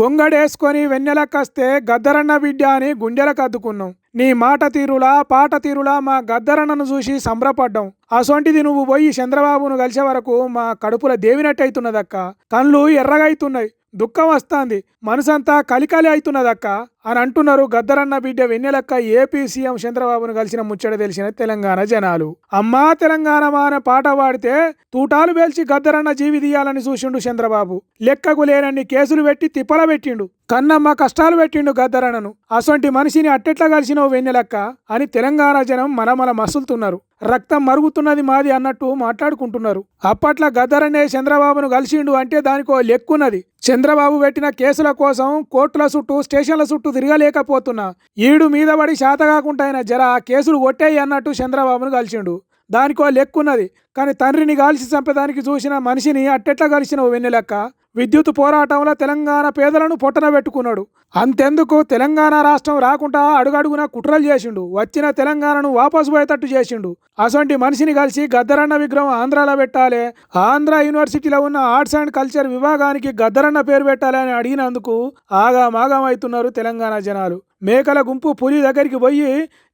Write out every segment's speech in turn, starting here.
గొంగడేసుకొని వెన్నెలకస్తే గద్దరన్న బిడ్డ అని గుండెలకద్దుకున్నాం. నీ మాట తీరులా పాట తీరులా మా గద్దరన్నను చూసి సంబరపడ్డాం. అసొంటిది నువ్వు పోయి చంద్రబాబును కలిసే వరకు మా కడుపుల దేవినట్టయితున్నదక్క. కళ్ళు ఎర్రగైతున్నాయి, దుఃఖం వస్తాంది, మనసంతా కలికాలి అవుతున్నదక్క అని అంటున్నారు గద్దరన్న బిడ్డ వెన్నెలక్క ఏపీ సీఎం చంద్రబాబును కలిసిన ముచ్చట తెలిసిన తెలంగాణ జనాలు. అమ్మా తెలంగాణ అనే పాట పాడితే తూటాలు పేల్చి గద్దరన్న జీవి తీయాలని చూసిండు చంద్రబాబు. లెక్కకు లేనన్ని కేసులు పెట్టి తిప్పల పెట్టిండు, కన్నమ్మ కష్టాలు పెట్టిండు గద్దరన్నను. అసొంటి మనిషిని అట్టెట్లా కలిసినవు వెన్నెలక్క అని తెలంగాణ జనం మలమల మసులుతున్నారు. రక్తం మరుగుతున్నది మాది అన్నట్టు మాట్లాడుకుంటున్నారు. అప్పట్ల గద్దరన్నే చంద్రబాబును కలిసిండు అంటే దానికో లెక్కున్నది. చంద్రబాబు పెట్టిన కేసుల కోసం కోర్టుల చుట్టూ స్టేషన్ల చుట్టూ తిరగలేకపోతున్నా, ఈడు మీద పడి శాతగాకుండా ఆయన జర ఆ కేసులు కొట్టేయి అన్నట్టు చంద్రబాబును కలిసిండు. దానికో లెక్కున్నది. కానీ తండ్రిని కాల్చి చంపేదానికి చూసిన మనిషిని అట్టెట్లా కలిసినవు వెన్నెలక్క? విద్యుత్ పోరాటంలో తెలంగాణ పేదలను పొట్టన పెట్టుకున్నాడు. అంతెందుకు తెలంగాణ రాష్ట్రం రాకుండా అడుగడుగున కుట్రలు చేసిండు, వచ్చిన తెలంగాణను వాపసు పోయేటట్టు చేసిండు. అసొంటి మనిషిని కలిసి గద్దరన్న విగ్రహం ఆంధ్రాలో పెట్టాలి, ఆంధ్ర యూనివర్సిటీలో ఉన్న ఆర్ట్స్ అండ్ కల్చర్ విభాగానికి గద్దరన్న పేరు పెట్టాలి అని అడిగినందుకు ఆగామాగం అవుతున్నారు తెలంగాణ జనాలు. మేకల గుంపు పులి దగ్గరికి పోయి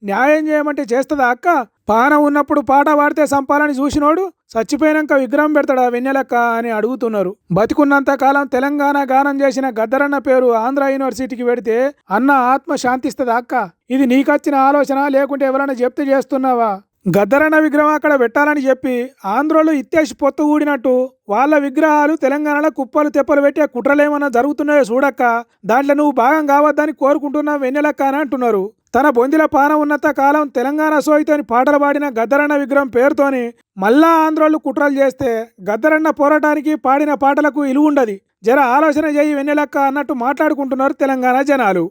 న్యాయం చేయమంటే చేస్తుందా అక్క? పానం ఉన్నప్పుడు పాట పాడితే సంపాలని చూసినోడు చచ్చిపోయినాక విగ్రహం పెడతాడా వెన్నెలక్క అని అడుగుతున్నారు. బతికున్నంత కాలం తెలంగాణ గానం చేసిన గద్దరన్న పేరు ఆంధ్ర యూనివర్సిటీకి పెడితే అన్న ఆత్మ శాంతిస్తుందా అక్క? ఇది నీకొచ్చిన ఆలోచన లేకుంటే ఎవరైనా చెప్తే చేస్తున్నావా? గద్దరన్న విగ్రహం అక్కడ పెట్టాలని చెప్పి ఆంధ్రోళ్ళు ఇత్తేసి పొత్తు ఊడినట్టు వాళ్ళ విగ్రహాలు తెలంగాణలో కుప్పలు తెప్పలు పెట్టే కుట్రలేమన్నా జరుగుతున్నాయో చూడక్క. దాంట్లో నువ్వు భాగం కావద్దని కోరుకుంటున్నావు వెన్నెలక్క అని అంటున్నారు. తన బొందిల పానం ఉన్నంత కాలం తెలంగాణ సోయితోని పాటలు పాడిన గద్దరన్న విగ్రహం పేరుతోని మళ్ళా ఆంధ్రోళ్ళు కుట్రలు చేస్తే గద్దరన్న పోరాటానికి పాడిన పాటలకు ఇలువ ఉండదు. జర ఆలోచన చేయి వెన్నెలక్క అన్నట్టు మాట్లాడుకుంటున్నారు తెలంగాణ జనాలు.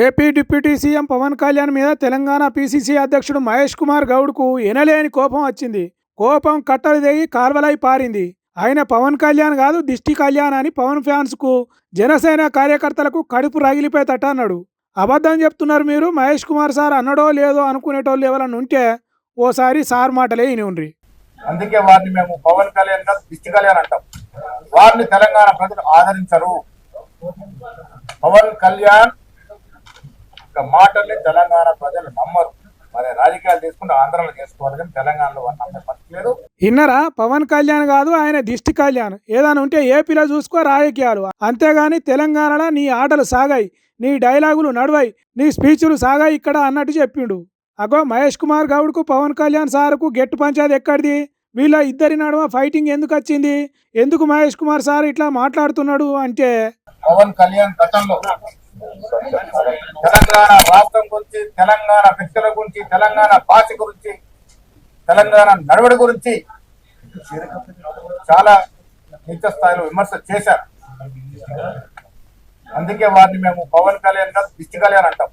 AP deputy CM Pawan Kalyan మీద తెలంగాణ పీసీసీ అధ్యక్షుడు మహేష్ కుమార్ గౌడ్కు ఎనలేని కోపం వచ్చింది. కోపం కట్టలు తెగి కాల్వలై పారింది. ఆయన పవన్ కళ్యాణ్ కాదు దిష్టి కళ్యాణ్ అని పవన్ ఫ్యాన్స్కు జనసేన కార్యకర్తలకు కడుపు రగిలిపోయేటట్టు అన్నాడు. అబద్ధం చెప్తున్నారు మీరు, మహేష్ కుమార్ సార్ అన్నడో లేదో అనుకునేటోళ్ళు ఎవరన్నా ఉంటే ఓసారి సార్ మాటలే వినుండ్రి. అందుకే వారిని మేము పవన్ కళ్యాణ్ కాదు దిష్టి కళ్యాణ్ అంటాం. వారిని తెలంగాణ ప్రజలు ఆదరించరు. పవన్ కళ్యాణ్ మాటల్ని తెలంగాణ ప్రజలు నమ్మరు. మరి రాజకీయాలు తీసుకుంటే ఆంధ్రలో చేసుకోవాలి కానీ తెలంగాణలో వారిని నమ్మే పరిస్థితి లేదు. ఇన్నరా, పవన్ కళ్యాణ్ కాదు ఆయన దిష్టి కళ్యాణ్. ఏదైనా ఉంటే ఏపీలో చూసుకో రాజకీయాలు, అంతేగాని తెలంగాణలో నీ ఆటలు సాగాయి, నీ డైలాగులు నడవాయి, నీ స్పీచ్లు సాగాయి ఇక్కడ అన్నట్టు చెప్పిండు. అగో మహేష్ కుమార్ గౌడ్కు పవన్ కళ్యాణ్ సార్కు గెట్టు పంచాది ఎక్కడిది? వీళ్ళ ఇద్దరి నడుమ ఫైటింగ్ ఎందుకు వచ్చింది? ఎందుకు మహేష్ కుమార్ సార్ ఇట్లా మాట్లాడుతున్నాడు అంటే పవన్ కళ్యాణ్ గతంలో తెలంగాణ రాష్ట్రం గురించి, తెలంగాణ వ్యక్తుల గురించి, తెలంగాణ భాష గురించి, తెలంగాణ నడవడి గురించి చాలా నీచ స్థాయిలో విమర్శ చేశారు. అందుకే వారిని మేము పవన్ కళ్యాణ్ కాదు దిష్టి కళ్యాణ్ అంటాం.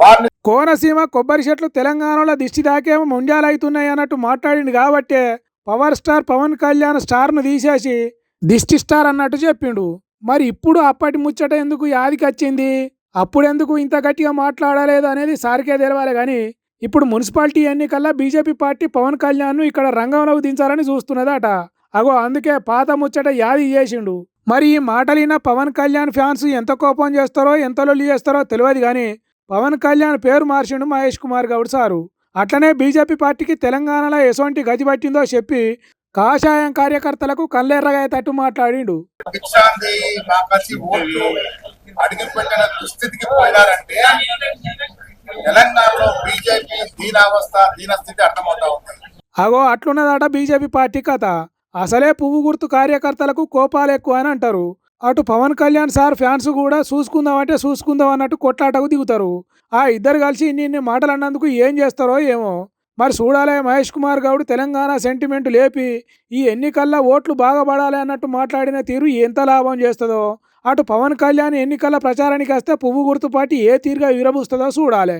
వారిని కోనసీమ కొబ్బరి చెట్లు తెలంగాణలో దిష్టి దాకేమో ముంజాలు అవుతున్నాయి అన్నట్టు మాట్లాడింది కాబట్టే పవర్ స్టార్ పవన్ కళ్యాణ్ స్టార్ను తీసేసి దిష్టి స్టార్ అన్నట్టు చెప్పిండు. మరి ఇప్పుడు అప్పటి ముచ్చట ఎందుకు యాదికి వచ్చింది? అప్పుడెందుకు ఇంత గట్టిగా మాట్లాడలేదు అనేది సారికే తెలవాలి. కానీ ఇప్పుడు మున్సిపాలిటీ ఎన్నికల్లో బీజేపీ పార్టీ పవన్ కళ్యాణ్ను ఇక్కడ రంగంలోకి దించాలని చూస్తున్నదట. అగో అందుకే పాత ముచ్చట యాది చేసిండు. మరి ఈ మాటలిన పవన్ కళ్యాణ్ ఫ్యాన్స్ ఎంత కోపం చేస్తారో ఎంత లొల్లి చేస్తారో తెలియదు. కానీ పవన్ కళ్యాణ్ పేరు మార్చిండు మహేష్ కుమార్ గౌడ్ సారు. అట్లనే బీజేపీ పార్టీకి తెలంగాణలో ఎసొంటి గతి పట్టిందో చెప్పి కాషాయం కార్యకర్తలకు కళ్ళెర్రగయ్యేటట్టు మాట్లాడిండు. అడిగిపెట్టిన దుస్థితికి పోయినారంటే తెలంగాణలో బీజేపీ దీనస్థితి అర్థమవుతా ఉంది. అగో అట్లున్నదట బీజేపీ పార్టీ కథ. అసలే పువ్వు గుర్తు కార్యకర్తలకు కోపాలు ఎక్కువ అని అంటారు. అటు పవన్ కళ్యాణ్ సార్ ఫ్యాన్స్ కూడా చూసుకుందామంటే చూసుకుందాం అన్నట్టు కొట్లాటకు దిగుతారు. ఆ ఇద్దరు కలిసి ఇన్ని మాటలు అన్నందుకు ఏం చేస్తారో ఏమో మరి చూడాలే. మహేష్ కుమార్ గౌడ్ తెలంగాణ సెంటిమెంట్ లేపి ఈ ఎన్నికల్లో ఓట్లు బాగా పడాలి అన్నట్టు మాట్లాడిన తీరు ఎంత లాభం చేస్తుందో, అటు పవన్ కళ్యాణ్ ఎన్నికల ప్రచారానికి వస్తే పువ్వు గుర్తు పార్టీ ఏ తీరుగా విరబూస్తుందో చూడాలి.